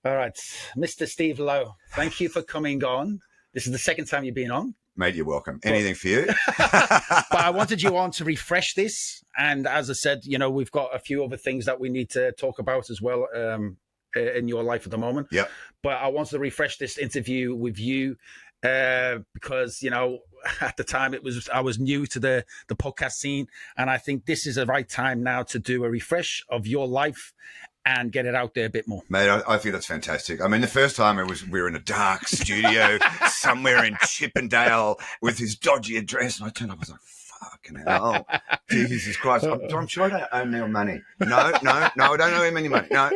All right, Mr. Steve Lowe, thank you for coming on. This is the second time you've been on. Mate, you're welcome. Anything for you? But I wanted you on to refresh this. And as I said, we've got a few other things that we need to talk about as well in your life at the moment. Yep. But I wanted to refresh this interview with you because, at the time I was new to the podcast scene. And I think this is the right time now to do a refresh of your life and get it out there a bit more. Mate, I think that's fantastic. I mean, the first time we were in a dark studio somewhere in Chippendale with his dodgy address, and I turned up, I was like, fucking hell. Jesus Christ. I'm sure I don't owe Neil money. No, I don't owe him any money. No.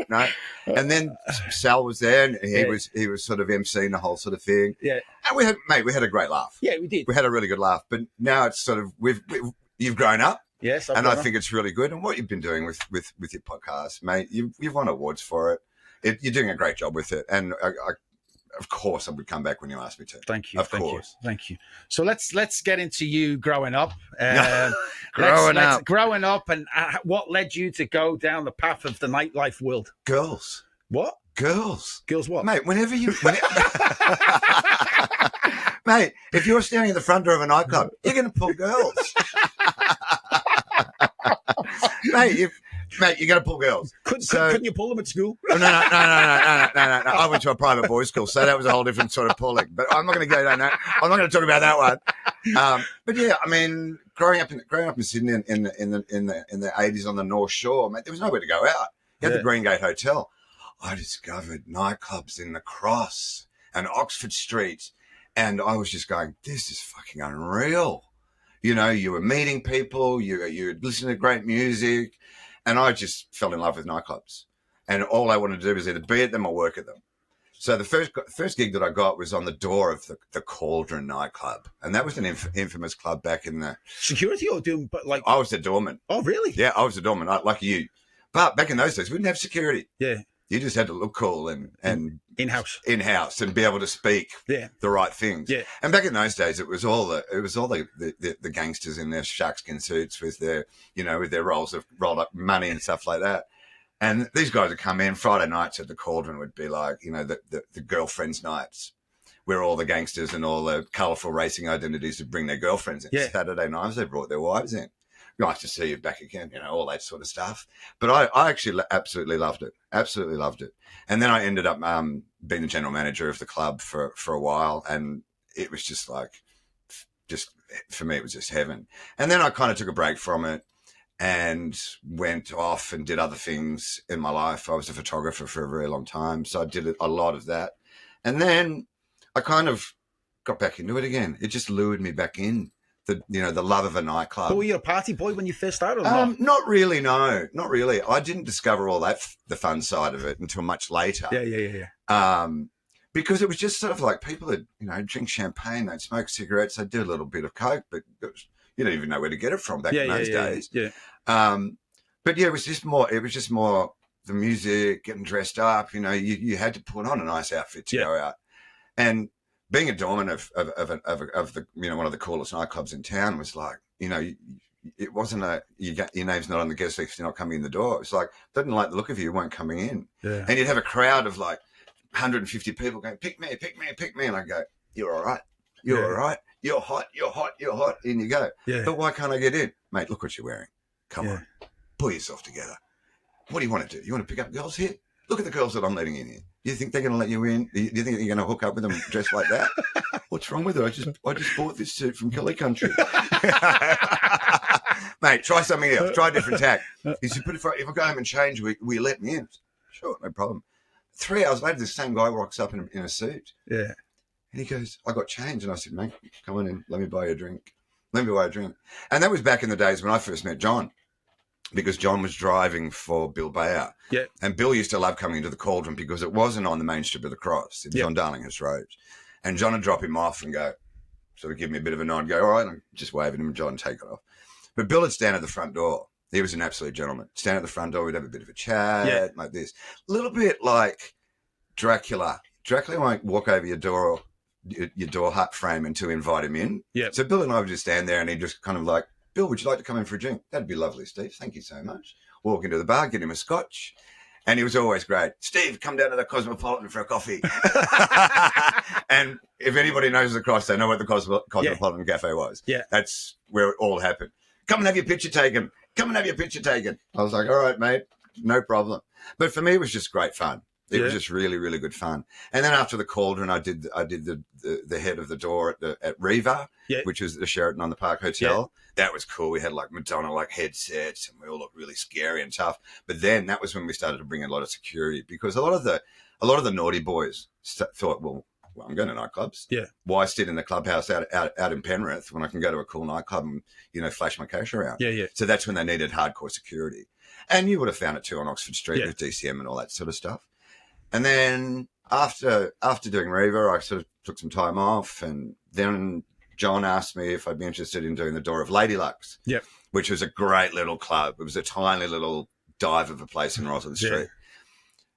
And then Sal was there, and he was sort of emceeing the whole sort of thing. Yeah. And we had a great laugh. Yeah, we did. We had a really good laugh. But now it's sort of, you've grown up. Yes, I think it's really good. And what you've been doing with your podcast, mate, you've won awards for it. You're doing a great job with it. And I, of course, I would come back when you asked me to. Thank you. Of course. Thank you. So let's get into you growing up. Growing up, and what led you to go down the path of the nightlife world? Girls. What? Girls. Girls what? Mate, mate, if you're standing in the front door of a nightclub, you're going to pull girls. Mate, you're going to pull girls. Couldn't you pull them at school? No. I went to a private boys' school, so that was a whole different sort of pulling. But I'm not going to go down that. I'm not going to talk about that one. But yeah, I mean, growing up in Sydney in the 80s on the North Shore, mate, there was nowhere to go out. You had the Green Gate Hotel. I discovered nightclubs in the Cross and Oxford Street, and I was just going, this is fucking unreal. You were meeting people, you were listening to great music, and I just fell in love with nightclubs. And all I wanted to do was either be at them or work at them. So the first gig that I got was on the door of the Cauldron nightclub, and that was an infamous club back in the security or doing, but like I was the doorman. Oh, really? Yeah, I was the doorman, like you. But back in those days, we didn't have security. Yeah, you just had to look cool and in-house and be able to speak the right things. Yeah. And back in those days, it was all the gangsters in their sharkskin suits with their with their rolls of rolled up money and stuff like that. And these guys would come in Friday nights at the Cauldron would be like the girlfriends' nights, where all the gangsters and all the colourful racing identities would bring their girlfriends in. Yeah. Saturday nights they brought their wives in. Nice to see you back again, all that sort of stuff. But I actually absolutely loved it. Absolutely loved it. And then I ended up being the general manager of the club for a while. And it was just for me, it was just heaven. And then I kind of took a break from it and went off and did other things in my life. I was a photographer for a very long time. So I did a lot of that. And then I kind of got back into it again. It just lured me back in. The love of a nightclub. But were you a party boy when you first started? Not really, no. Not really. I didn't discover all that, the fun side of it, until much later. Yeah. Because it was just sort of like people would, drink champagne, they'd smoke cigarettes, they'd do a little bit of coke, but you don't even know where to get it from back in those days. Yeah. But yeah, it was just more the music, getting dressed up, you had to put on a nice outfit to go out. And being a doorman of the one of the coolest nightclubs in town was like, it wasn't your name's not on the guest list if you're not coming in the door. It's like, didn't like the look of you weren't coming in. Yeah. And you'd have a crowd of like 150 people going, pick me. And I go, you're all right. You're all right. You're hot. In you go. Yeah. But why can't I get in? Mate, look what you're wearing. Come on. Pull yourself together. What do you want to do? You want to pick up girls here? Look at the girls that I'm letting in here. Do you think they're going to let you in? Do you think you're going to hook up with them dressed like that? What's wrong with her? I just bought this suit from Kelly Country. Mate, try something else. Try a different tack. He said, if I go home and change, will you let me in? Sure, no problem. 3 hours later, this same guy rocks up in a suit. Yeah. And he goes, I got changed. And I said, mate, come on in. Let me buy you a drink. And that was back in the days when I first met John. Because John was driving for Bill Bayer. Yeah. And Bill used to love coming into the Cauldron because it wasn't on the main strip of the Cross. It was on Darlinghurst Road. And John would drop him off and go, sort of give me a bit of a nod, go, all right, and I'm just waving him and John take it off. But Bill would stand at the front door. He was an absolute gentleman. Stand at the front door, we'd have a bit of a chat, like this. A little bit like Dracula. Dracula won't walk over your door hut frame until you invite him in. Yeah. So Bill and I would just stand there and he'd just kind of like, Bill, would you like to come in for a drink? That'd be lovely, Steve. Thank you so much. Walk into the bar, get him a scotch. And he was always great. Steve, come down to the Cosmopolitan for a coffee. And if anybody knows the Cross, they know what the Cosmopolitan Cafe was. Yeah. That's where it all happened. Come and have your picture taken. Come and have your picture taken. I was like, all right, mate, no problem. But for me, it was just great fun. It was just really, really good fun. And then after the Cauldron, I did the head of the door at Riva, which was the Sheraton on the Park Hotel. Yeah. That was cool. We had like Madonna like headsets, and we all looked really scary and tough. But then that was when we started to bring in a lot of security, because a lot of the naughty boys thought, well, I'm going to nightclubs. Yeah. Why sit in the clubhouse out in Penrith when I can go to a cool nightclub and, you know, flash my cash around? Yeah, yeah. So that's when they needed hardcore security. And you would have found it too on Oxford Street with DCM and all that sort of stuff. And then after doing Riva, I sort of took some time off, and then John asked me if I'd be interested in doing the Door of Lady Luck's, which was a great little club. It was a tiny little dive of a place in Roslyn Street.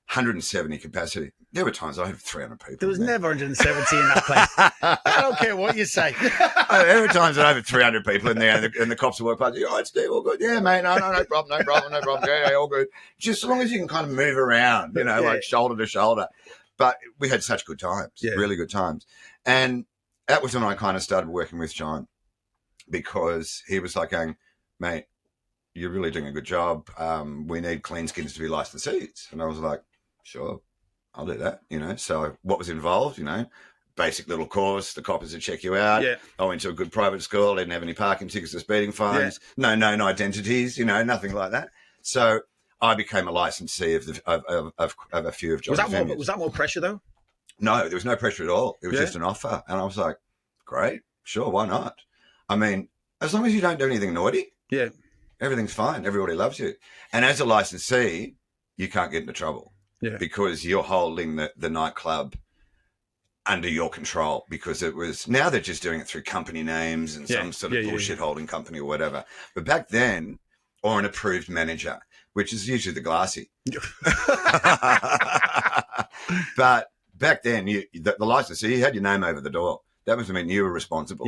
170 capacity. There were times I had 300 people. There was never 170 in that place. I don't care what you say. There were times I had 300 people in there, and the cops would walk past. All right, Steve, all good. Yeah, mate, no problem. Yeah, all good. Just as long as you can kind of move around, you know, like shoulder to shoulder. But we had such good times, really good times. And that was when I kind of started working with John, because he was like going, mate, you're really doing a good job. We need clean skins to be licensees. And I was like, sure, I'll do that, you know. So what was involved, you know, basic little course, the coppers would check you out. Yeah. I went to a good private school, didn't have any parking tickets or speeding fines, no known identities, you know, nothing like that. So I became a licensee of a few of John's venues. Was that more pressure though? No, there was no pressure at all. It was just an offer. And I was like, great, sure, why not? I mean, as long as you don't do anything naughty, everything's fine. Everybody loves you. And as a licensee, you can't get into trouble. Yeah. Because you're holding the nightclub under your control, because it was, now they're just doing it through company names and some sort of bullshit holding company or whatever. But back then, or an approved manager, which is usually the Glassy. But back then, the licensee, you had your name over the door. That was, I mean, you were responsible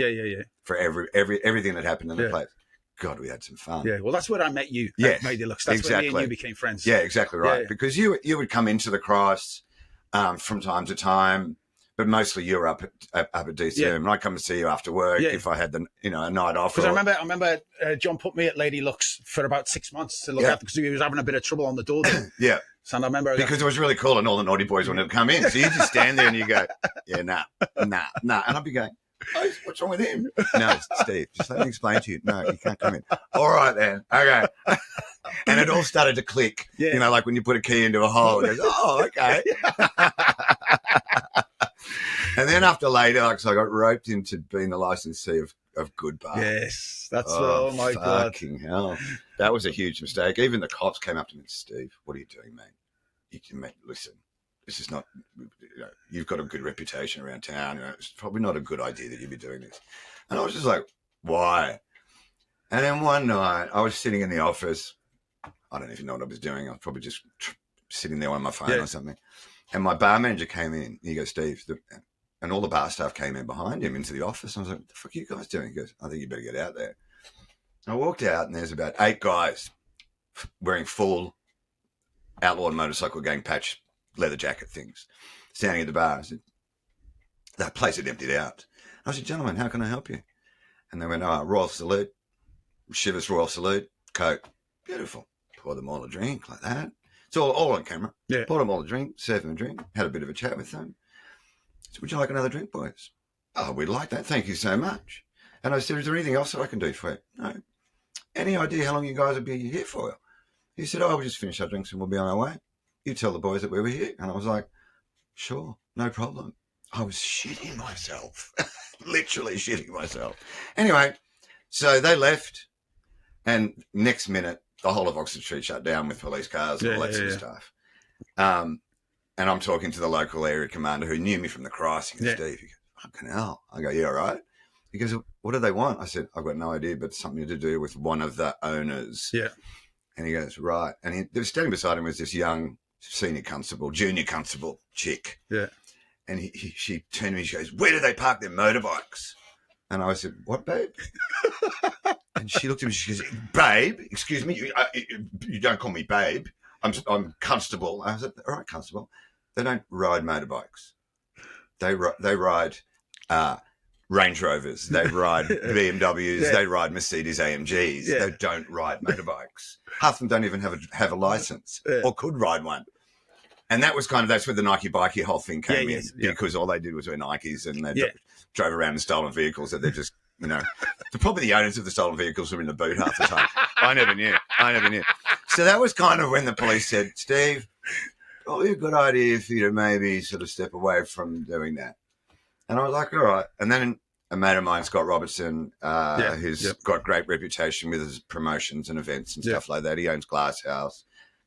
for everything that happened in the place. God, we had some fun. Yeah, well, that's where I met you. Yeah, Made It Looks. That's where me and you became friends. Yeah, exactly right. Yeah. Because you would come into the Cross from time to time, but mostly you were up at DCM, and I'd come to see you after work if I had a night off. Because I remember John put me at Lady Luck's for about 6 months to look after, because he was having a bit of trouble on the door there. So I remember because it was really cool, and all the naughty boys wanted to come in. So you just stand there and you go, nah, and I'd be going, oh, what's wrong with him? No, Steve, just let me explain to you. No, you can't come in. All right, then. Okay. And it all started to click. Yeah. You know, like when you put a key into a hole, it goes, oh, okay. And then after later, like, so I got roped into being the licensee of Good Bar. Yes, that's oh my God. Fucking hell. That was a huge mistake. Even the cops came up to me and said, Steve, what are you doing, mate? Listen. This is not, you've got a good reputation around town. It's probably not a good idea that you'd be doing this. And I was just like, why? And then one night I was sitting in the office. I don't even know what I was doing. I was probably just sitting there on my phone or something. And my bar manager came in. He goes, Steve, and all the bar staff came in behind him into the office. And I was like, what the fuck are you guys doing? He goes, I think you better get out there. I walked out, and there's about 8 guys wearing full Outlaw and Motorcycle Gang patch leather jacket things, standing at the bar. I said, that place had emptied out. I said, gentlemen, how can I help you? And they went, Royal Salute, Shivers Royal Salute, Coke. Beautiful. Pour them all a drink like that. It's all on camera. Yeah. Poured them all a drink, served them a drink, had a bit of a chat with them. I said, would you like another drink, boys? Oh, we'd like that. Thank you so much. And I said, is there anything else that I can do for you? No. Any idea how long you guys will be here for? He said, we'll just finish our drinks and we'll be on our way. You tell the boys that we were here. And I was like, sure, no problem. I was shitting myself, literally shitting myself. Anyway, so they left, and next minute, the whole of Oxford Street shut down with police cars and all that sort of stuff. And I'm talking to the local area commander who knew me from the Cross. He goes, Steve, he goes, fucking hell. I go, yeah, all right. He goes, what do they want? I said, I've got no idea, but something to do with one of the owners. Yeah. And he goes, right. And standing beside him was this young junior constable chick. Yeah. And she turned to me, she goes, where do they park their motorbikes? And I said, what, babe? And she looked at me, she goes, babe, excuse me, you don't call me babe. I'm constable. I said, all right, constable. They don't ride motorbikes. They ride Range Rovers. They ride BMWs. Yeah. They ride Mercedes AMGs. Yeah. They don't ride motorbikes. Half of them don't even have a license or could ride one. And that's where the Nike Bikey whole thing came in, because all they did was wear Nikes, and they drove around in stolen vehicles that they're just, probably the owners of the stolen vehicles were in the boot half the time. I never knew. So that was kind of when the police said, Steve, probably a good idea for you to maybe sort of step away from doing that. And I was like, all right. And then a mate of mine, Scott Robertson, who's got great reputation with his promotions and events and stuff like that. He owns Glass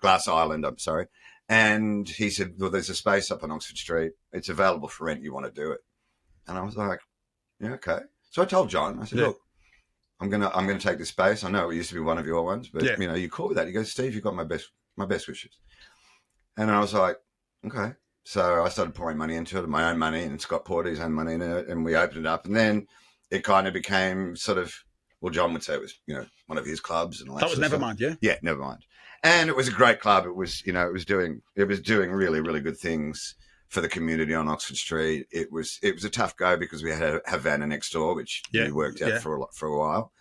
Island, I'm sorry. And he said, well, there's a space up on Oxford Street. It's available for rent. You want to do it? And I was like, yeah, okay. So I told John, I said, look, I'm gonna take this space. I know it used to be one of your ones, but you cool with that? He goes, Steve, you've got my best wishes. And I was like, okay. So I started pouring money into it, my own money, and Scott poured his own money into it, and we opened it up. And then it kind of became sort of, well, John would say it was, one of his clubs and all that. That was Nevermind, yeah? Yeah, Nevermind. And it was a great club. It was, it was doing really, really good things for the community on Oxford Street. It was a tough go because we had Havana next door, which we worked out for a while.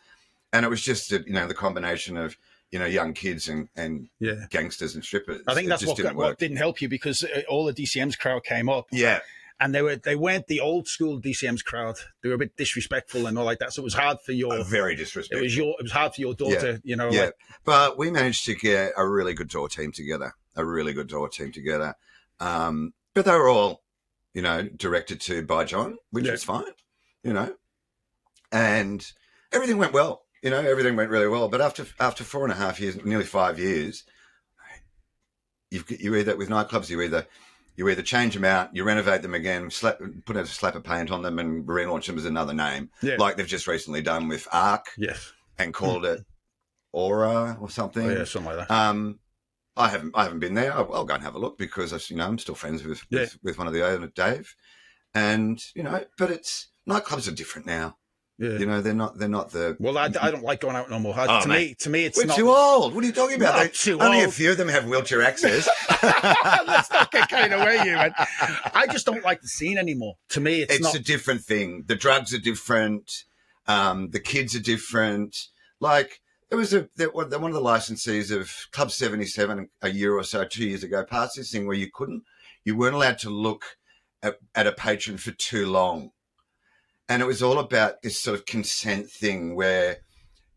And it was just, the combination of, young kids and gangsters and strippers. I think that's what didn't help you, because all the DCM's crowd came up. Yeah. And they weren't the old school DCM's crowd. They were a bit disrespectful and all like that. So it was hard for your very disrespectful. It was hard for your daughter, Yeah. But we managed to get a really good tour team together. But they were all, directed to by John, which was fine, and everything went well. Everything went really well. But after 4.5 years, nearly 5 years, you either with nightclubs, you either change them out, you renovate them again, put a slap of paint on them, and relaunch them as another name, like they've just recently done with Arc, and called it Aura or something. Oh, yeah, something like that. I haven't been there. I'll go and have a look, because I'm still friends with one of the owner, Dave, and but nightclubs are different now. Yeah. They're not the. Well, I don't like going out no more. To me, it's we're not too old. What are you talking about? Only old. A few of them have wheelchair access. Let's not get carried away, you man. I just don't like the scene anymore. To me, it's a different thing. The drugs are different. The kids are different. Like there was one of the licensees of Club 77 a year or so, 2 years ago, passed this thing where you weren't allowed to look at a patron for too long. And it was all about this sort of consent thing where,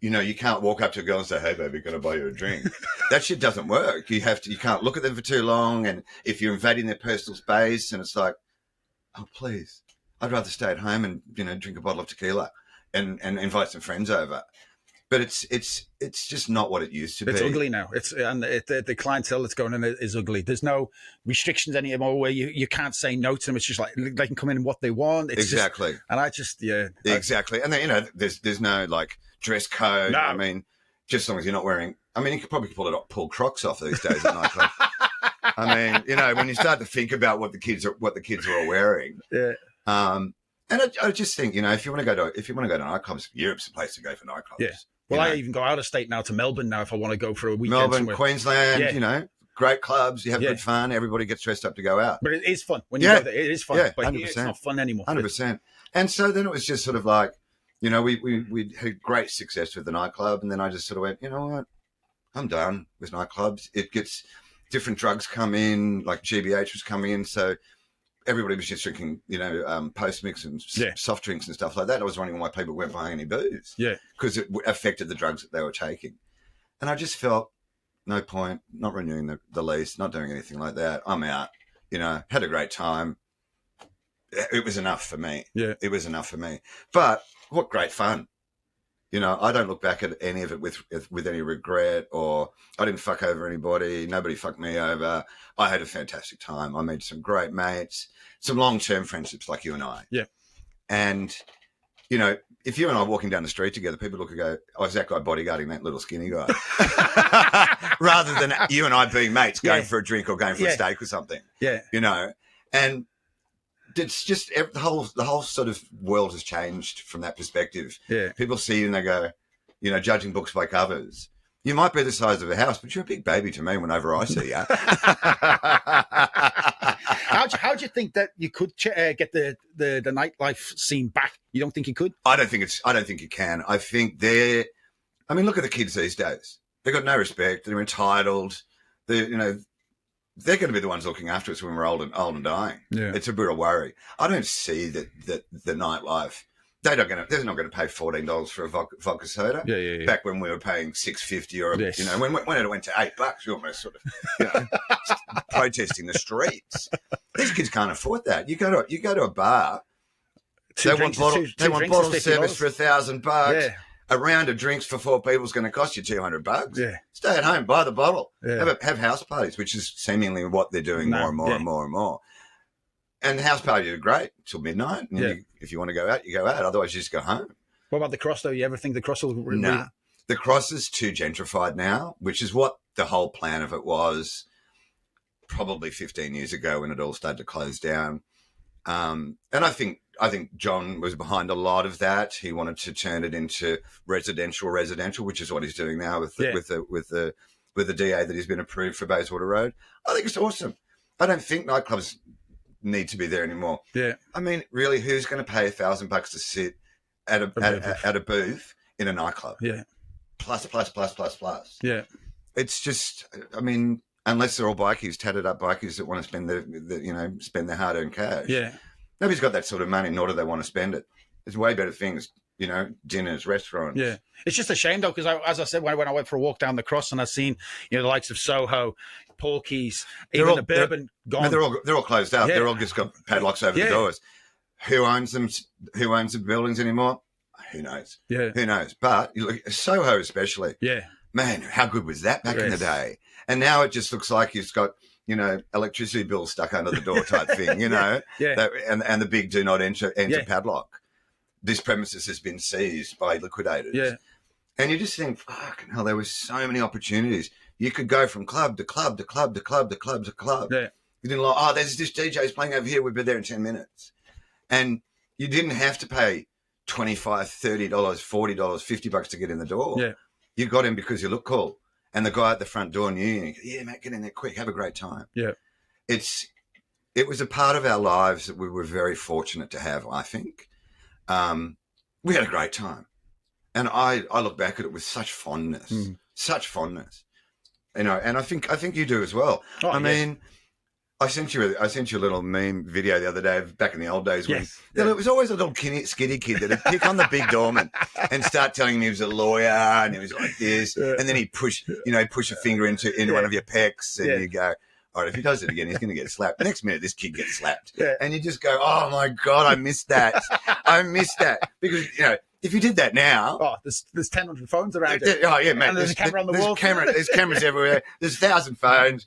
you can't walk up to a girl and say, hey, baby, can I buy you a drink? That shit doesn't work. You can't look at them for too long. And if you're invading their personal space, and it's like, oh, please, I'd rather stay at home and, drink a bottle of tequila and invite some friends over. But it's just not what it used to be. It's ugly now. The clientele that's going in is ugly. There's no restrictions anymore where you can't say no to them. It's just like they can come in what they want. It's exactly. Exactly. And then there's no like dress code. No. I mean, just as long as you're not wearing. I mean, you could probably pull Crocs off these days at nightclub. I mean, when you start to think about what the kids are all wearing. Yeah. And I just think, if you want to go to nightclubs, Europe's the place to go for nightclubs. Yeah. Well, I even go out of state now to Melbourne now if I want to go for a weekend. Melbourne, somewhere. Queensland, great clubs. You have good fun. Everybody gets dressed up to go out. But it is fun when you go there. It is fun. Yeah, but 100%. It's not fun anymore. 100%. And so then it was just sort of like, we had great success with the nightclub, and then I just sort of went, you know what, I'm done with nightclubs. It gets different drugs come in, like GBH was coming in, so everybody was just drinking, post mix and soft drinks and stuff like that. I was wondering why people weren't buying any booze. Yeah. Because it affected the drugs that they were taking. And I just felt no point, not renewing the lease, not doing anything like that. I'm out, had a great time. It was enough for me. Yeah. It was enough for me. But what great fun. I don't look back at any of it with any regret, or I didn't fuck over anybody. Nobody fucked me over. I had a fantastic time. I made some great mates, some long-term friendships like you and I. Yeah. And, if you and I are walking down the street together, people look and go, oh, is that guy bodyguarding that little skinny guy? Rather than you and I being mates, going for a drink or going for a steak or something. Yeah. And it's just the whole sort of world has changed from that perspective. Yeah. People see you and they go, judging books by covers. You might be the size of a house, but you're a big baby to me whenever I see you. How do you think that you could get the nightlife scene back? You don't think you could? I don't think you can. I think look at the kids these days. They've got no respect. They're entitled. They're going to be the ones looking after us when we're old and dying. Yeah. It's a real worry. I don't see that the nightlife. They're not going to pay $14 for a vodka soda. Yeah. Back when we were paying $6.50 or Yes. when it went to $8, you almost sort of protesting the streets. These kids can't afford that. You go to a bar. They want bottle service for $1,000. Yeah. A round of drinks for 4 people is going to cost you $200. Yeah. Stay at home, buy the bottle. Yeah. Have house parties, which is seemingly what they're doing more and more and more and more. And the house parties are great till midnight. And if you want to go out, you go out. Otherwise, you just go home. What about the cross, though? You ever think the cross will... Nah. The cross is too gentrified now, which is what the whole plan of it was probably 15 years ago when it all started to close down. And I think John was behind a lot of that. He wanted to turn it into residential, which is what he's doing now with the DA that he's been approved for Bayswater Road. I think it's awesome. I don't think nightclubs need to be there anymore. Yeah. I mean, really, who's going to pay $1,000 to sit at a booth in a nightclub? Yeah. Plus. Yeah. It's just, I mean, unless they're all bikies, tatted up bikies that want to spend their hard-earned cash. Yeah. Nobody's got that sort of money, nor do they want to spend it. There's way better things, dinners, restaurants. Yeah. It's just a shame, though, because as I said, when I went for a walk down the cross and I seen, the likes of Soho, Porky's, even the Bourbon gone. They're all closed up. Yeah. They're all just got padlocks over the doors. Who owns them? Who owns the buildings anymore? Who knows? Yeah. Who knows? But you look, Soho especially. Yeah. Man, how good was that back in the day? And now it just looks like it's got, electricity bills stuck under the door type thing, Yeah. and the big do not enter padlock. This premises has been seized by liquidators. Yeah. And you just think, fucking hell, there were so many opportunities. You could go from club to club to club to club to club to club. Yeah. You didn't there's this DJ's playing over here. We'll be there in 10 minutes. And you didn't have to pay $25, $30, $40, $50 to get in the door. Yeah. You got in because you look cool. And the guy at the front door knew you. Yeah, mate, get in there quick. Have a great time. Yeah. It was a part of our lives that we were very fortunate to have, I think. We had a great time. And I look back at it with such fondness. Such fondness. And I think you do as well. Oh, I mean, I sent you a little meme video the other day back in the old days when it was always a little skinny kid that would pick on the big doorman and start telling him he was a lawyer and he was like this, and then he'd push a finger into one of your pecs, and you go, all right, if he does it again, he's going to get slapped. The next minute, this kid gets slapped, and you just go, oh my god, I missed that. I missed that because if you did that now, there's 1,000 phones around it. Oh yeah, man. And there's a camera on the wall. There's cameras everywhere. There's 1,000 phones.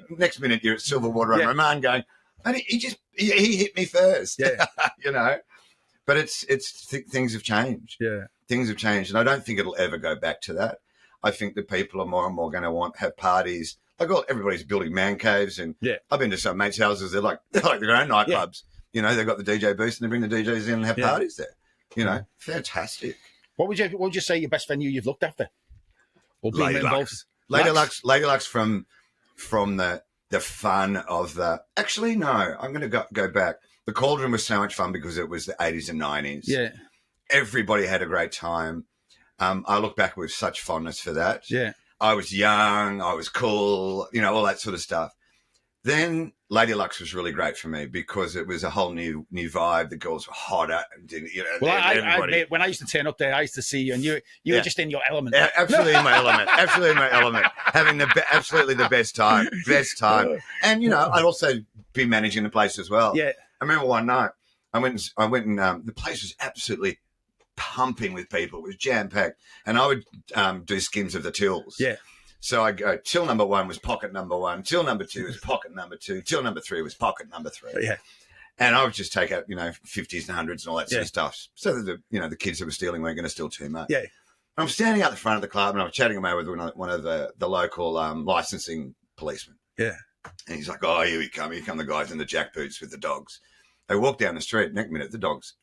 Next minute you're at Silverwater on Roman going, and he hit me first. Yeah, But things have changed. Yeah, things have changed, and I don't think it'll ever go back to that. I think that people are more and more going to have parties. Like everybody's building man caves, and I've been to some mates' houses. They're like their own nightclubs. They've got the DJ booth, and they bring the DJs in and have parties there. Fantastic. What would you say your best venue you've looked after? Or being involved? Lady Luck's from the fun of the. Actually, no. I'm going to go back. The Cauldron was so much fun because it was the 80s and 90s. Yeah. Everybody had a great time. I look back with such fondness for that. Yeah. I was young. I was cool. All that sort of stuff. Then Lady Luck's was really great for me because it was a whole new vibe. The girls were hotter. Well, when I used to turn up there, I used to see you, and you were just in your element. Absolutely in my element. Absolutely in my element. Having absolutely the best time. And I'd also be managing the place as well. Yeah. I remember one night I went and the place was absolutely pumping with people. It was jam packed, and I would do skins of the tills. Yeah. So I go, till number 1 was pocket number 1, till number 2 was pocket number 2, till number 3 was pocket number 3. Yeah. And I would just take out, 50s and 100s and all that sort of stuff, so that the kids that were stealing weren't going to steal too much. Yeah. I'm standing out the front of the club and I'm chatting away with one of the local licensing policemen. Yeah. And he's like, oh, here come the guys in the jack boots with the dogs. They walked down the street. Next minute, the dogs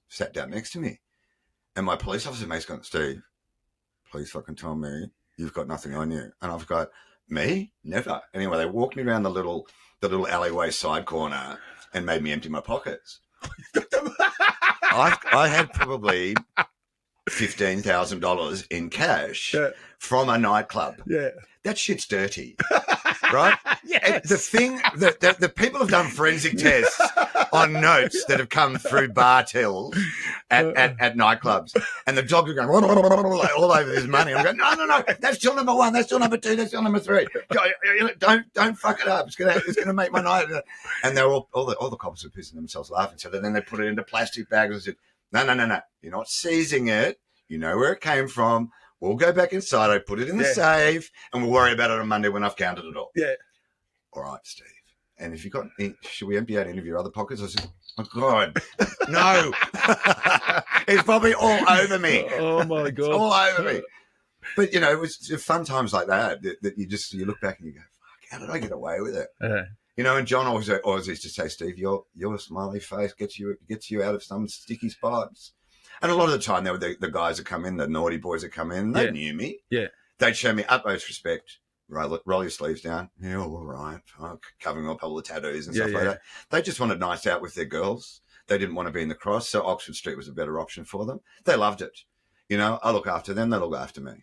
sat down next to me. And my police officer mate's gone, Steve, please fucking tell me you've got nothing on you. And I've got, me? Never. Anyway, they walked me around the little alleyway side corner and made me empty my pockets. I had probably $15,000 in cash from a nightclub. Yeah. That shit's dirty, right? Yes. The thing that the people have done forensic tests on notes that have come through bar tills at nightclubs, and the dogs are going all over this money. I'm going, no, that's still number one, that's still number two, that's still number three. Don't fuck it up. It's gonna make my night. And they're all the cops are pissing themselves laughing. So then they put it into plastic bags and said, no, you're not seizing it. You know where it came from. We'll go back inside. I put it in the safe, and we'll worry about it on Monday when I've counted it all. Yeah. All right, Steve. And if you got, should we empty out any of your other pockets? I said, oh God, no. It's probably all over me. Oh my God, it's all over me. But you know, it was fun times like that you look back and you go, fuck, how did I get away with it? You know, and John always used to say, Steve, your smiley face gets you out of some sticky spots. And a lot of the time, they were the guys that come in, the naughty boys that come in, they knew me. Yeah. They'd show me utmost respect. Roll your sleeves down. Yeah, all right. Fuck. Covering up all the tattoos and stuff like that. They just wanted nights out with their girls. They didn't want to be in the cross, so Oxford Street was a better option for them. They loved it. You know, I look after them, they look after me.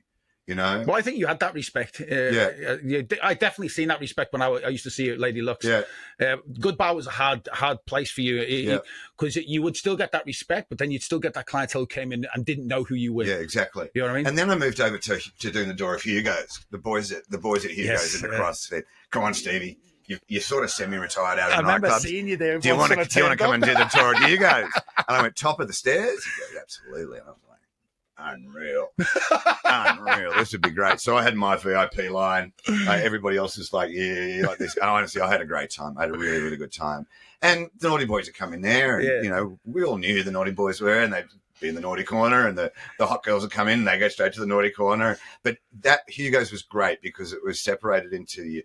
You know? Well, I think you had that respect. I definitely seen that respect when I used to see you at Lady Luck's. Yeah. Good Bar was a hard place for you because you would still get that respect, but then you'd still get that clientele who came in and didn't know who you were. Yeah, exactly. You know what I mean? And then I moved over to doing the door of Hugo's. The boys at Hugo's in the cross said, "Come on, Stevie. You're sort of semi-retired out of nightclubs. I remember seeing you there. Do you want to come and do the tour at Hugo's?" And I went, top of the stairs? He goes, absolutely. And I was like, unreal. This would be great. So I had my VIP line. Everybody else is like, yeah, like this. And honestly, I had a great time. I had a really, really good time. And the naughty boys would come in there, and you know, we all knew who the naughty boys were, and they'd be in the naughty corner, and the hot girls would come in and they go straight to the naughty corner. But that Hugo's was great because it was separated into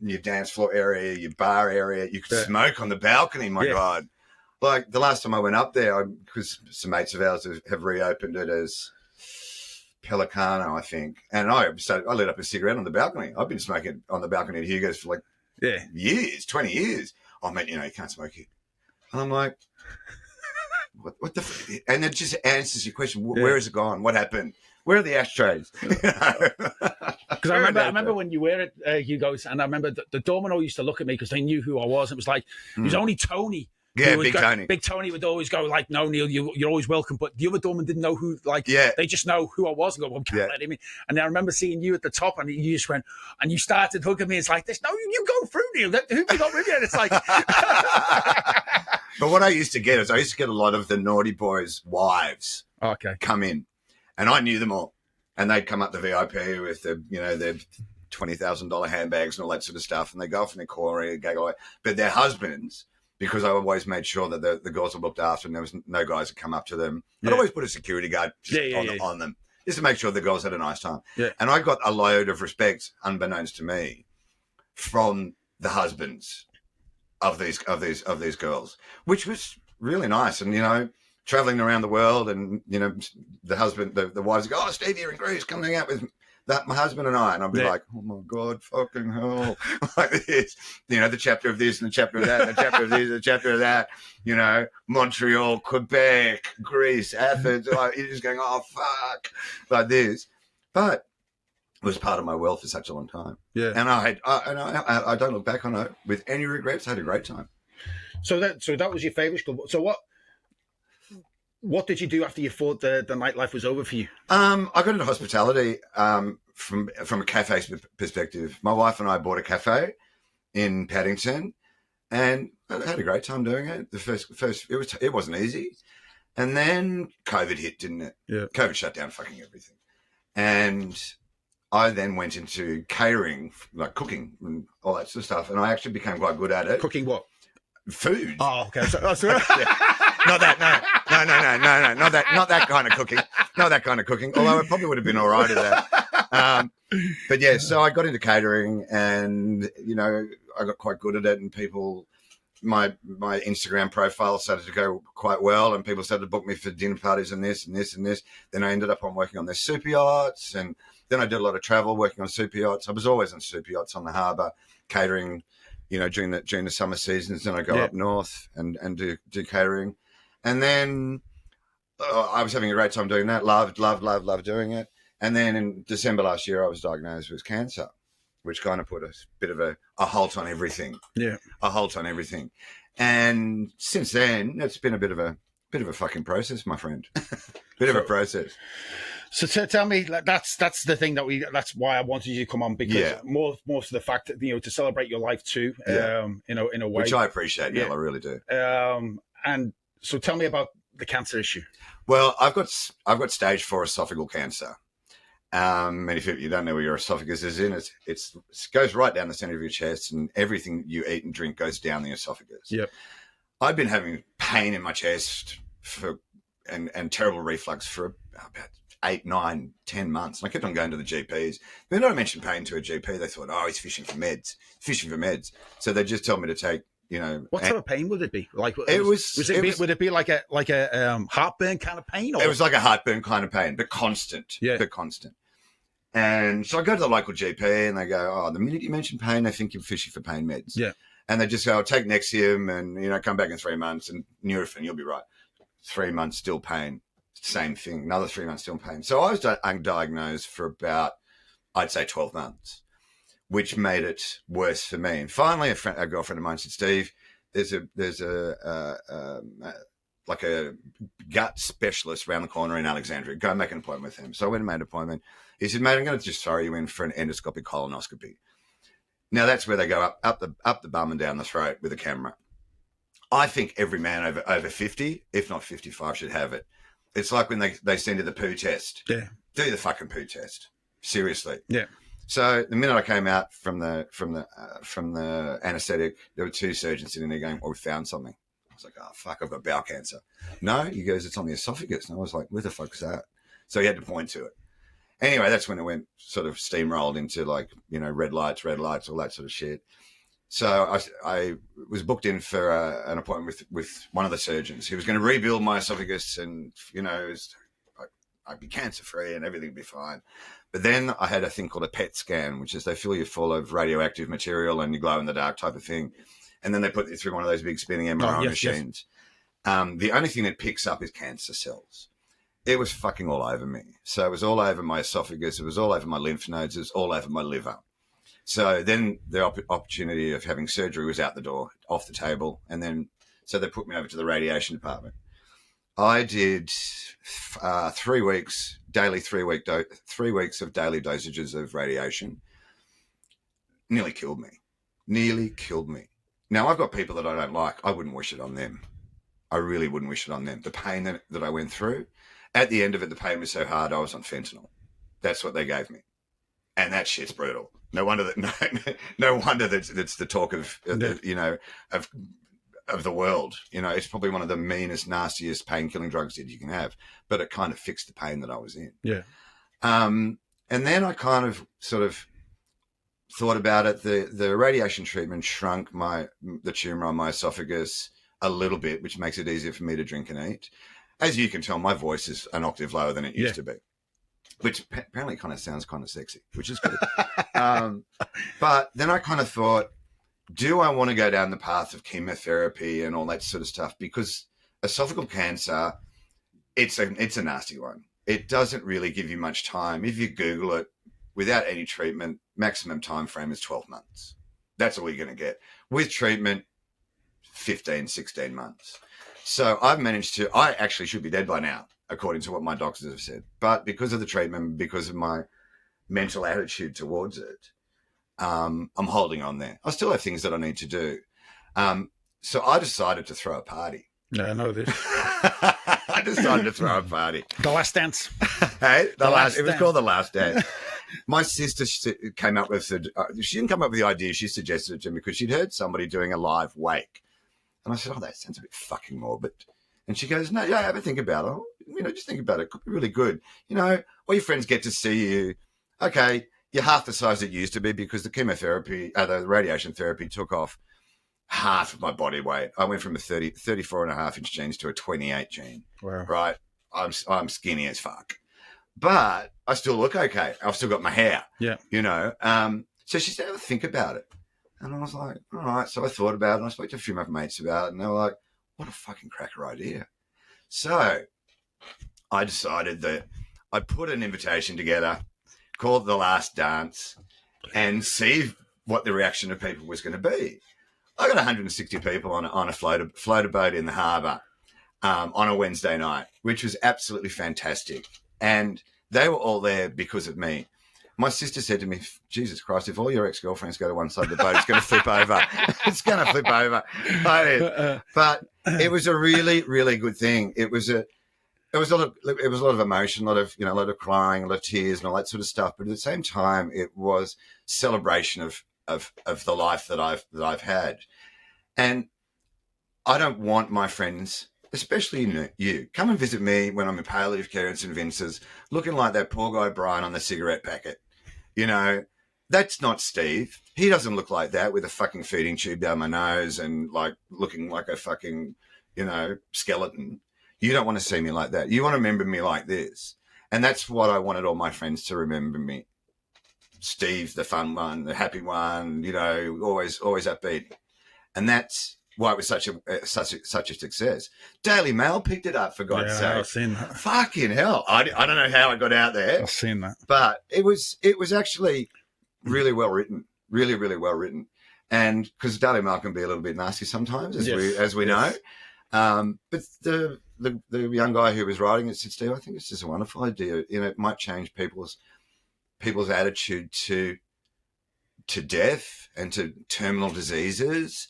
your dance floor area, your bar area. You could smoke on the balcony. My God. Like the last time I went up there, because some mates of ours have reopened it as Pelicano, I think. And I lit up a cigarette on the balcony. I've been smoking on the balcony at Hugo's for like years, 20 years. Oh, mate, you know, you can't smoke here. And I'm like, what the and it just answers your question. Where has it gone? What happened? Where are the ashtrays? Because I remember when you were at Hugo's, and I remember the doorman always used to look at me because they knew who I was. It was like, it was only Tony. Yeah, Tony. Big Tony would always go like, "No, Neil, you're always welcome." But the other doorman didn't know who. They just know who I was and go, "Well, can't let him in." And I remember seeing you at the top, and you just went, and you started hugging me. It's like, "There's no, you go through, Neil. Who have you got with you?" And it's like. But what I used to get a lot of the naughty boys' wives. Come in, and I knew them all, and they'd come up to VIP with their $20,000 handbags and all that sort of stuff, and they go off in their corner and go away. But their husbands. Because I always made sure that the girls were looked after and there was no guys that come up to them. I'd always put a security guard on them just to make sure the girls had a nice time. Yeah. And I got a load of respect, unbeknownst to me, from the husbands of these girls, which was really nice. And, you know, traveling around the world and, you know, the husband, the wives go, "Oh, Steve, you're in Greece, come hang out with my husband and I," and I'll be like, "Oh my God, fucking hell!" Like this, you know, the chapter of this and the chapter of that, and the chapter of this, and the chapter of that. You know, Montreal, Quebec, Greece, Athens. Like, you're just going, "Oh fuck," like this. But it was part of my world for such a long time. Yeah, and I don't look back on it with any regrets. I had a great time. So that was your favourite club. So what did you do after you thought the nightlife was over for you? I got into hospitality from a cafe perspective. My wife and I bought a cafe in Paddington, and I had a great time doing it. The first it wasn't easy, and then COVID hit, didn't it? Yeah, COVID shut down fucking everything, and I then went into catering, like cooking and all that sort of stuff, and I actually became quite good at it. Cooking what? Food. Oh, okay. Not that, no, not that kind of cooking. Not that kind of cooking. Although I probably would have been all right at that. But yeah, so I got into catering, and you know, I got quite good at it, and my Instagram profile started to go quite well, and people started to book me for dinner parties and this and this and this. Then I ended up on working on their super yachts, and Then I did a lot of travel, working on super yachts. I was always on super yachts on the harbour, catering, during the summer seasons. Then I go up north and do catering. And then I was having a great time doing that. Loved doing it. And then in December last year, I was diagnosed with cancer, which kind of put a bit of a halt on everything. Yeah. A halt on everything. And since then, it's been a bit of a fucking process, my friend. Bit of a process. So tell me, that's the thing that's why I wanted you to come on, because most of the fact that, to celebrate your life too, in a way. Which I appreciate, Neil, I really do. And so tell me about the cancer issue. Well, I've got stage 4 esophageal cancer. And if you don't know where your esophagus is in, it goes right down the center of your chest, and everything you eat and drink goes down the esophagus. Yep. I've been having pain in my chest and terrible reflux for about 8, 9, 10 months. And I kept on going to the GPs. Then I mentioned pain to a GP. They thought, oh, he's fishing for meds. So they just told me to take, What type of pain would it be? Like would it be like a heartburn kind of pain? Or? It was like a heartburn kind of pain, but constant. Yeah. But constant. And so I go to the local GP and they go, oh, the minute you mention pain, they think you're fishing for pain meds. Yeah. And they just go, take Nexium and, come back in 3 months and Nurofen, you'll be right. 3 months, still pain. Same thing. Another 3 months, still pain. So I was undiagnosed for about, I'd say 12 months, which made it worse for me. And finally, a girlfriend of mine said, Steve, there's a gut specialist around the corner in Alexandria. Go and make an appointment with him. So I went and made an appointment. He said, mate, I'm going to just throw you in for an endoscopic colonoscopy. Now, that's where they go up the bum and down the throat with a camera. I think every man over 50, if not 55, should have it. It's like when they send you the poo test. Yeah. Do the fucking poo test. Seriously. Yeah. So the minute I came out from the anaesthetic, there were 2 surgeons sitting there going, "Oh, we found something." I was like, "Oh fuck, I've got bowel cancer." No, he goes, "It's on the esophagus." And I was like, "Where the fuck's that?" So he had to point to it. Anyway, that's when it went sort of steamrolled into red lights, all that sort of shit. So I was booked in for an appointment with one of the surgeons. He was going to rebuild my esophagus, and I'd be cancer free and everything would be fine. But then I had a thing called a PET scan, which is they fill you full of radioactive material and you glow in the dark type of thing. And then they put you through one of those big spinning MRI machines. Yes. The only thing that picks up is cancer cells. It was fucking all over me. So it was all over my esophagus. It was all over my lymph nodes. It was all over my liver. So then the opportunity of having surgery was out the door, off the table. And then, so they put me over to the radiation department. I did 3 weeks, daily 3 weeks of daily dosages of radiation. Nearly killed me. Now, I've got people that I don't like. I wouldn't wish it on them. I really wouldn't wish it on them. The pain that I went through, at the end of it, the pain was so hard, I was on fentanyl. That's what they gave me. And that shit's brutal. No wonder that that's the talk of the world. It's probably one of the meanest, nastiest pain-killing drugs that you can have. But it kind of fixed the pain that I was in. Yeah. And then I kind of sort of thought about it. The radiation treatment shrunk the tumor on my esophagus a little bit, which makes it easier for me to drink and eat. As you can tell, my voice is an octave lower than it used to be, which apparently kind of sounds kind of sexy, which is good. But then I kind of thought, do I want to go down the path of chemotherapy and all that sort of stuff? Because esophageal cancer, it's a nasty one. It doesn't really give you much time. If you Google it, without any treatment, maximum time frame is 12 months. That's all you're going to get. With treatment, 15, 16 months. So I actually should be dead by now, according to what my doctors have said. But because of the treatment, because of my mental attitude towards it, I'm holding on there. I still have things that I need to do. So I decided to throw a party. Yeah, I know this. I decided to throw a party. The Last Dance. Hey, it was called The Last Dance. My sister came up with she didn't come up with the idea. She suggested it to me because she'd heard somebody doing a live wake. And I said, oh, that sounds a bit fucking morbid. And she goes, no, have a think about it. Just think about it. It could be really good. All your friends get to see you. Okay, you're half the size it used to be because the chemotherapy, the radiation therapy took off half of my body weight. I went from a 34.5 inch jeans to a 28 jean. Wow. Right? I'm skinny as fuck. but I still look okay. I've still got my hair, Yeah. you know. So she said, have a think about it. And I was like, all right. So I thought about it, and I spoke to a few of my mates about it, and they were like, what a fucking cracker idea. So I decided that I'd put an invitation together, call it The Last Dance, and see what the reaction of people was going to be. I got 160 people on a floater boat in the harbour on a Wednesday night, which was absolutely fantastic. And they were all there because of me. My sister said to me, Jesus Christ, if all your ex-girlfriends go to one side of the boat, it's going to flip over. It's going to flip over. But it was a really, really good thing. It was a lot of emotion, a lot of crying, a lot of tears, and all that sort of stuff. But at the same time, it was celebration of the life that I've had. And I don't want my friends, especially you, come and visit me when I'm in palliative care in St. Vincent's, looking like that poor guy Brian on the cigarette packet. You know, that's not Steve. He doesn't look like that with a fucking feeding tube down my nose and like looking like a fucking, skeleton. You don't want to see me like that. You want to remember me like this. And that's what I wanted all my friends to remember me. Steve, the fun one, the happy one, always upbeat. And that's why it was such a success. Daily Mail picked it up, for God's sake. I've seen that. Fucking hell. I don't know how it got out there. I've seen that. But it was actually really well written. Really, really well written. And because Daily Mail can be a little bit nasty sometimes, as we know. But the young guy who was writing it said, Steve, I think it's just a wonderful idea. It might change people's attitude to death and to terminal diseases.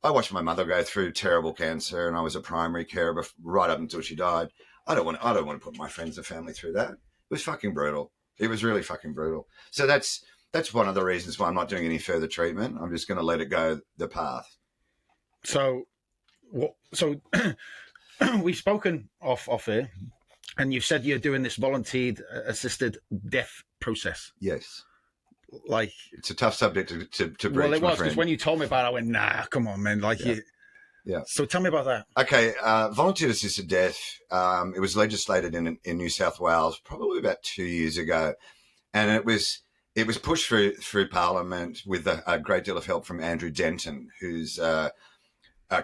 I watched my mother go through terrible cancer, and I was a primary carer right up until she died. I don't want to put my friends and family through that. It was fucking brutal. It was really fucking brutal. So that's one of the reasons why I'm not doing any further treatment. I'm just going to let it go the path. So we've spoken off here, and you've said you're doing this volunteered assisted death process. Yes. Like, it's a tough subject to breach. Well, it was, because when you told me about it, I went, nah, come on, man. Yeah. So tell me about that. Okay, volunteer assisted death. It was legislated in New South Wales probably about 2 years ago, and it was pushed through Parliament with a great deal of help from Andrew Denton, who's a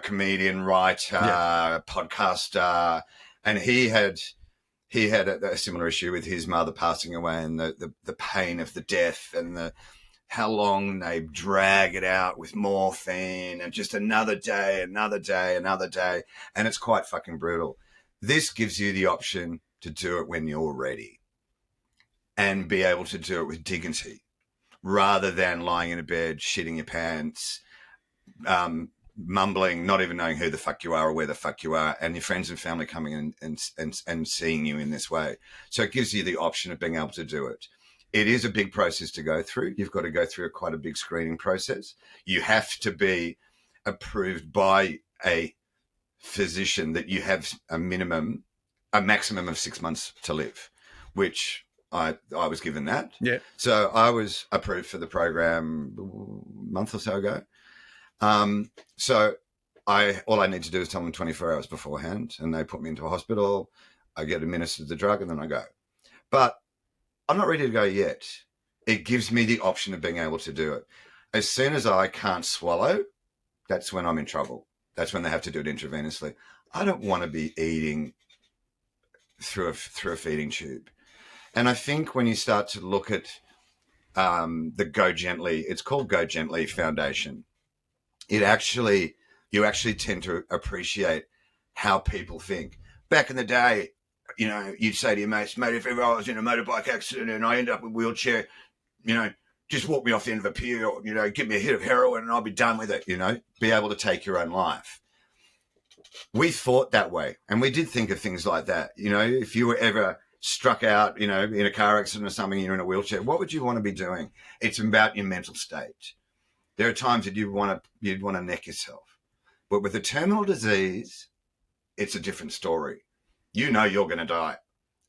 comedian, writer, podcaster, and he had a similar issue with his mother passing away, and the pain of the death, and how long they drag it out with morphine, and just another day, and it's quite fucking brutal. This gives you the option to do it when you're ready and be able to do it with dignity, rather than lying in a bed, shitting your pants, mumbling, not even knowing who the fuck you are or where the fuck you are, and your friends and family coming in and seeing you in this way. So it gives you the option of being able to do it. It is a big process to go through. You've got to go through quite a big screening process. You have to be approved by a physician that you have a maximum of 6 months to live, which I was given that. Yeah. So I was approved for the program a month or so ago. So all I need to do is tell them 24 hours beforehand, and they put me into a hospital. I get administered the drug, and then I go. But I'm not ready to go yet. It gives me the option of being able to do it. As soon as I can't swallow, that's when I'm in trouble. That's when they have to do it intravenously. I don't want to be eating through a feeding tube. And I think when you start to look at the Go Gently, it's called Go Gently Foundation. You actually tend to appreciate how people think. Back in the day, you'd say to your mates, mate, if ever I was in a motorbike accident and I end up in a wheelchair, just walk me off the end of a pier, or, give me a hit of heroin and I'll be done with it, be able to take your own life. We thought that way, and we did think of things like that. If you were ever struck out, in a car accident or something, you're in a wheelchair, what would you want to be doing? It's about your mental state. There are times that you'd want to neck yourself. But with a terminal disease, it's a different story. You're going to die.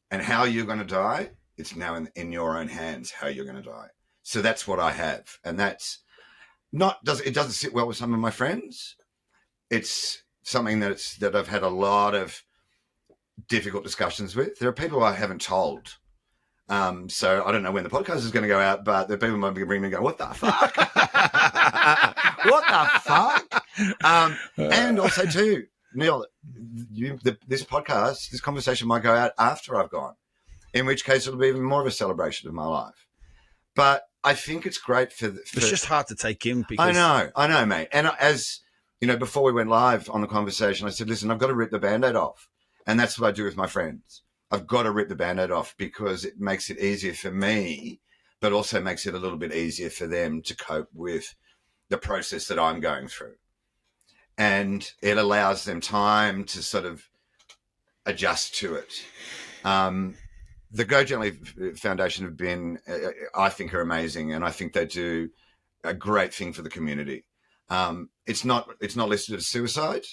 And how you're going to die, it's now in your own hands how you're going to die. So that's what I have. And that's it doesn't sit well with some of my friends. It's something that I've had a lot of difficult discussions with. There are people I haven't told. So I don't know when the podcast is going to go out, but the people might be bringing me and go, what the fuck? What the fuck? And also too, Neil, this podcast, this conversation might go out after I've gone, in which case it'll be even more of a celebration of my life. But I think it's great for it's just hard to take in because I know, mate. And as you know, before we went live on the conversation, I said, listen, I've got to rip the Band-Aid off. And that's what I do with my friends. I've got to rip the Band-Aid off because it makes it easier for me, but also makes it a little bit easier for them to cope with the process that I'm going through. And it allows them time to sort of adjust to it. The Go Gently Foundation have been, I think, are amazing. And I think they do a great thing for the community. It's not listed as suicide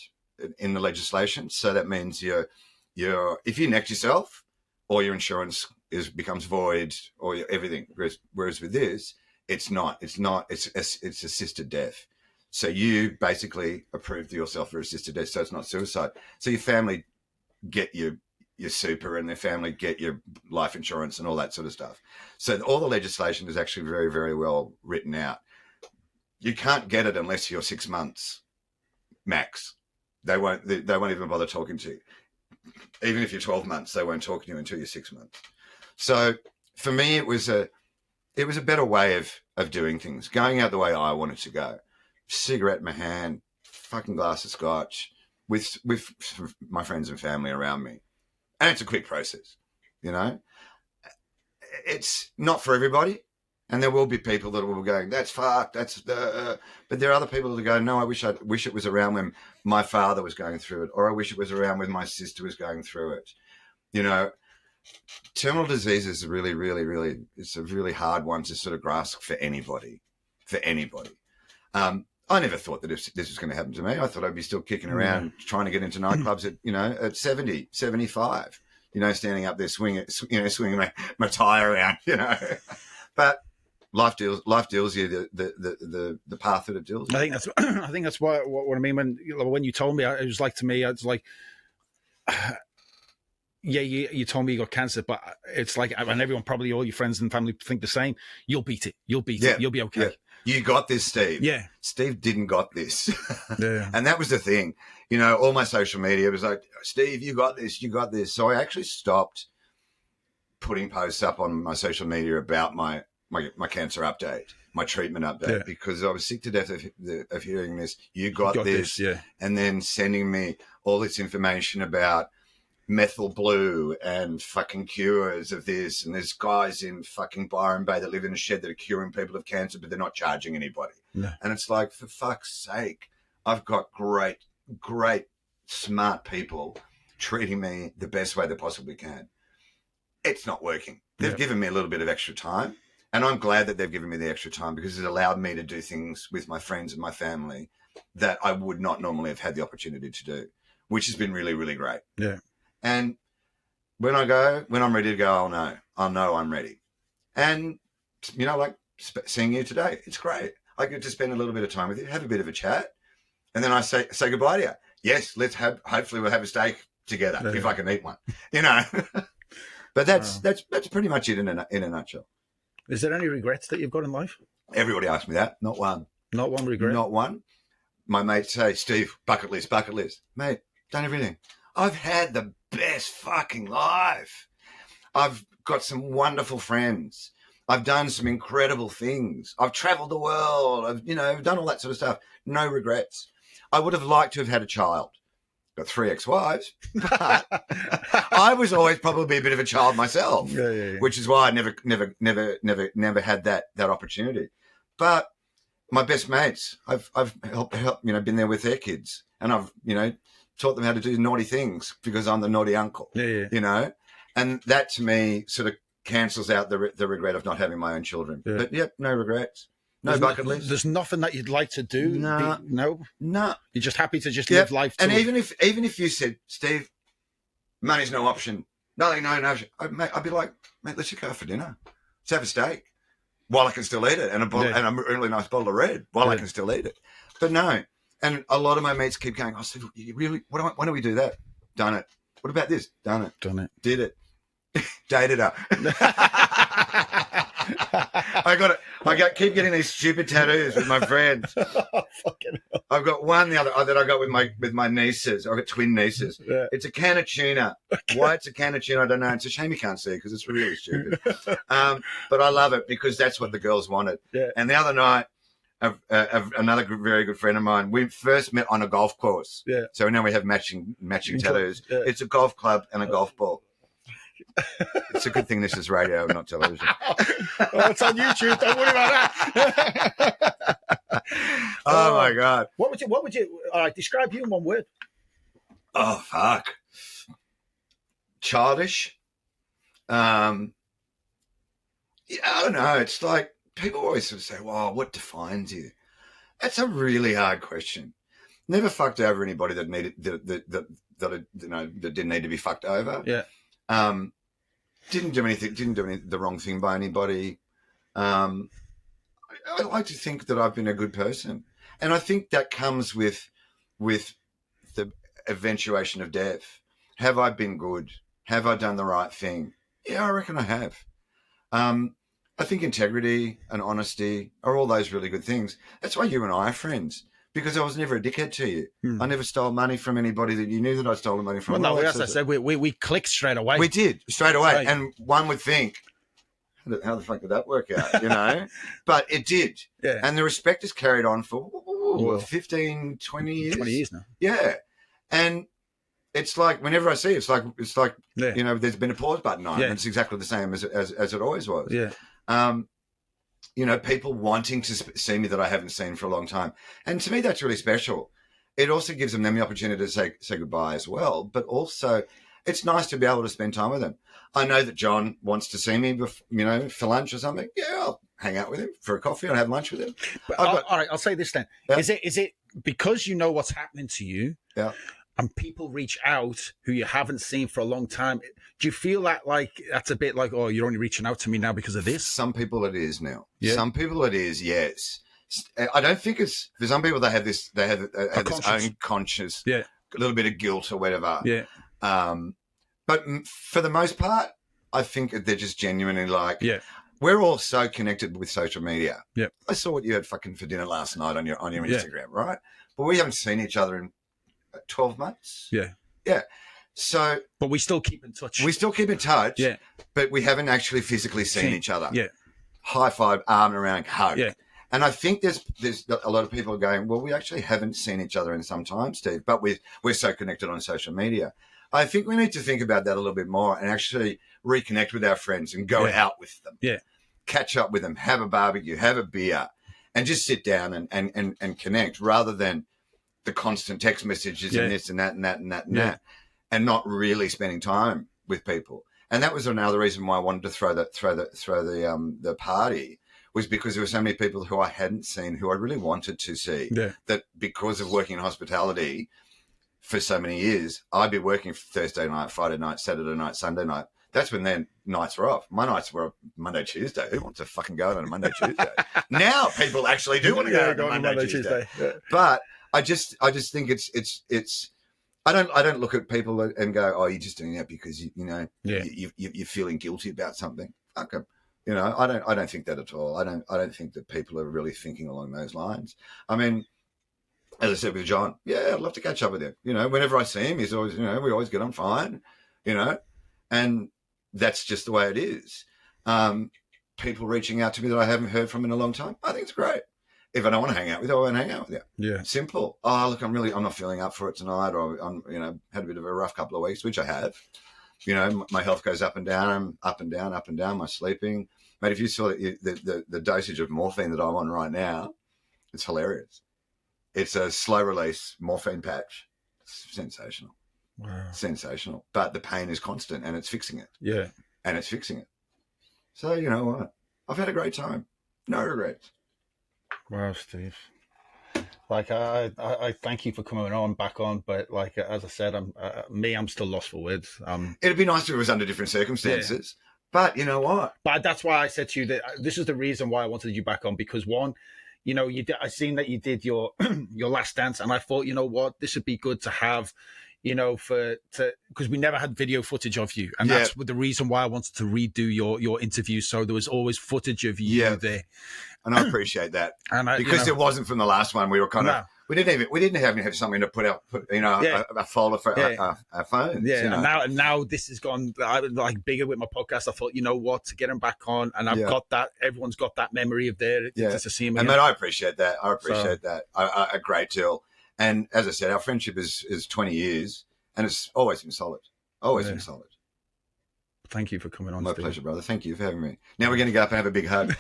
in the legislation. So that means if you necked yourself, or your insurance becomes void, or everything. Whereas with this, it's not. It's assisted death. So you basically approved yourself for assisted death. So it's not suicide. So your family get your super, and their family get your life insurance and all that sort of stuff. So all the legislation is actually very, very well written out. You can't get it unless you're 6 months max. They won't even bother talking to you. Even if you're 12 months, they won't talk to you until you're 6 months. So for me, it was a better way of doing things, going out the way I wanted to go. Cigarette in my hand, fucking glass of scotch with my friends and family around me. And it's a quick process, you know. It's not for everybody. And there will be people that will be going, that's fucked, but there are other people that go, no, I wish it was around when my father was going through it, or I wish it was around when my sister was going through it. You know, terminal disease is really, really, really, it's a really hard one to sort of grasp for anybody. I never thought that this was going to happen to me. I thought I'd be still kicking around trying to get into nightclubs at 70, 75, standing up there swinging my tire around, But life deals you the path that it deals you. I think that's what I mean when you told me. It was like, to me, it's like, yeah, you told me you got cancer, but it's like, and everyone, probably all your friends and family think the same. You'll beat it. You'll beat it. You'll be okay. Yeah. You got this, Steve. Yeah. Steve didn't got this. Yeah. And that was the thing. All my social media was like, Steve, you got this. You got this. So I actually stopped putting posts up on my social media about my cancer update, my treatment update, because I was sick to death of hearing this. You got this. Yeah. And then sending me all this information about methyl blue and fucking cures of this. And there's guys in fucking Byron Bay that live in a shed that are curing people of cancer, but they're not charging anybody. No. And it's like, for fuck's sake, I've got great, smart people treating me the best way they possibly can. It's not working. They've given me a little bit of extra time. And I'm glad that they've given me the extra time, because it allowed me to do things with my friends and my family that I would not normally have had the opportunity to do, which has been really, really great. Yeah. And when I'm ready to go, I'll know I'm ready. And, like seeing you today, it's great. I get to spend a little bit of time with you, have a bit of a chat. And then I say goodbye to you. Yes, hopefully we'll have a steak together if I can eat one, But that's pretty much it in a nutshell. Is there any regrets that you've got in life? Everybody asks me that. Not one. Not one regret? Not one. My mates say, Steve, bucket list. Mate, done everything. I've had the best fucking life. I've got some wonderful friends. I've done some incredible things. I've traveled the world. I've, done all that sort of stuff. No regrets. I would have liked to have had a child. Got 3 ex-wives, but I was always probably a bit of a child myself, which is why I never had that opportunity. But my best mates, I've helped, been there with their kids, and I've, taught them how to do naughty things because I'm the naughty uncle, and that to me sort of cancels out the regret of not having my own children. Yeah. But no regrets. No bucket list. There's nothing that you'd like to do. No. You're just happy to just live life. And even if you said, Steve, money's no option, no option, I'd be like, mate, let's just go out for dinner. Let's have a steak while I can still eat it, and a really nice bottle of red while I can still eat it. But no. And a lot of my mates keep going, oh, Steve, you really? Why don't we do that? Done it. What about this? Done it. Done it. Did it. Dated her. Keep getting these stupid tattoos with my friends. Fucking hell. I've got one that I got with my nieces. I've got twin nieces. Yeah. It's a can of tuna. Why it's a can of tuna, I don't know. It's a shame you can't see because it's really stupid. But I love it because that's what the girls wanted. Yeah. And the other night, another very good friend of mine, we first met on a golf course. Yeah. So now we have matching tattoos. Yeah. It's a golf club and a golf ball. It's a good thing this is radio, not television. It's on YouTube. Don't worry about that. Oh my God! What would you? All right, describe you in one word. Oh fuck! Childish. Yeah, I don't know. It's like people always sort of say, "Well, what defines you?" That's a really hard question. Never fucked over anybody that needed that didn't need to be fucked over. Yeah. Didn't do the wrong thing by anybody. I like to think that I've been a good person, and I think that comes with the eventuation of death. Have I been good? Have I done the right thing? Yeah, I reckon I have. I think integrity and honesty are all those really good things. That's why you and I are friends. Because I was never a dickhead to you. I never stole money from anybody that you knew that I stole the money from. Well, no, as I said, we clicked straight away. We did, straight away. Right. And one would think, how the fuck did that work out, you know? But it did. Yeah. And the respect is carried on for 15, 20 years. 20 years now. Yeah. And it's like, whenever I see it, it's like Yeah. you know, there's been a pause button on it. Yeah. And it's exactly the same as it always was. Yeah. You know, people wanting to see me that I haven't seen for a long time. And to me, that's really special. It also gives them the opportunity to say goodbye as well. But also, it's nice to be able to spend time with them. I know that John wants to see me, for lunch or something. Yeah, I'll hang out with him for a coffee and have lunch with him. But all right, I'll say this then. Yeah. Is it because you know what's happening to you? Yeah. And people reach out who you haven't seen for a long time. Do you feel that like that's a bit like, oh, you're only reaching out to me now because of this? Some people it is now. Yeah. Some people it is, yes. I don't think it's for some people. They have this own conscious, Yeah. a little bit of guilt or whatever. Yeah. But for the most part, I think they're just genuinely like, Yeah. we're all so connected with social media. Yeah. I saw what you had fucking for dinner last night on your Yeah. Instagram, right? But we haven't seen each other in 12 months. Yeah. Yeah. So, but we still keep in touch. We still keep in touch. Yeah. But we haven't actually physically seen each other. Yeah. High five, arm around, hug. Yeah. And I think there's a lot of people going, well, we actually haven't seen each other in some time, Steve, but we're so connected on social media. I think we need to think about that a little bit more and actually reconnect with our friends and go out with them. Yeah. Catch up with them, have a barbecue, have a beer, and just sit down and connect rather than the constant text messages and this and that and that and that and that, and not really spending time with people. And that was another reason why I wanted to throw the party, was because there were so many people who I hadn't seen who I really wanted to see. Yeah. That because of working in hospitality for so many years, I'd be working Thursday night, Friday night, Saturday night, Sunday night. That's when their nights were off. My nights were Monday, Tuesday. Who wants to fucking go on a Monday, Tuesday? Now people actually do want to go on a Monday, Tuesday. Yeah. But I just think it's. I don't look at people and go, oh, you're just doing that because you're feeling guilty about something. Fuck 'em. You know, I don't think that at all. I don't think that people are really thinking along those lines. I mean, as I said with John, yeah, I'd love to catch up with him. You know, whenever I see him, he's always, we always get on fine. You know, and that's just the way it is. People reaching out to me that I haven't heard from in a long time, I think it's great. If I don't want to hang out with you, I won't hang out with you. Yeah. Simple. Oh, look, I'm not feeling up for it tonight, or I'm, had a bit of a rough couple of weeks, which I have. You know, my health goes up and down. I'm up and down, up and down. My sleeping. Mate, if you saw the dosage of morphine that I'm on right now, it's hilarious. It's a slow release morphine patch. It's sensational. Wow. Sensational. But the pain is constant and it's fixing it. Yeah. And it's fixing it. So, you know what? I've had a great time. No regrets. Wow, Steve. Like, I thank you for coming back on, but like, as I said, I'm still lost for words. It'd be nice if it was under different circumstances, but you know what? But that's why I said to you that this is the reason why I wanted you back on, because one, I seen that you did your, your last dance, and I thought, you know what, this would be good to have, you know, because we never had video footage of you, and that's the reason why I wanted to redo your interview. So there was always footage of you there, and I appreciate that. And because it wasn't from the last one. We were kind of we didn't even have something to put a folder for our phones. Yeah, you know? and now this has gone like bigger with my podcast. I thought, you know what, to get them back on, and I've got that. Everyone's got that memory of there to see them again. And I appreciate that. I appreciate that a great deal. And as I said, our friendship is 20 years, and it's always been solid. Always been solid. Thank you for coming on. My pleasure, brother. Thank you for having me. Now we're going to go up and have a big hug.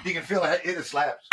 You can feel it. Hear the slaps.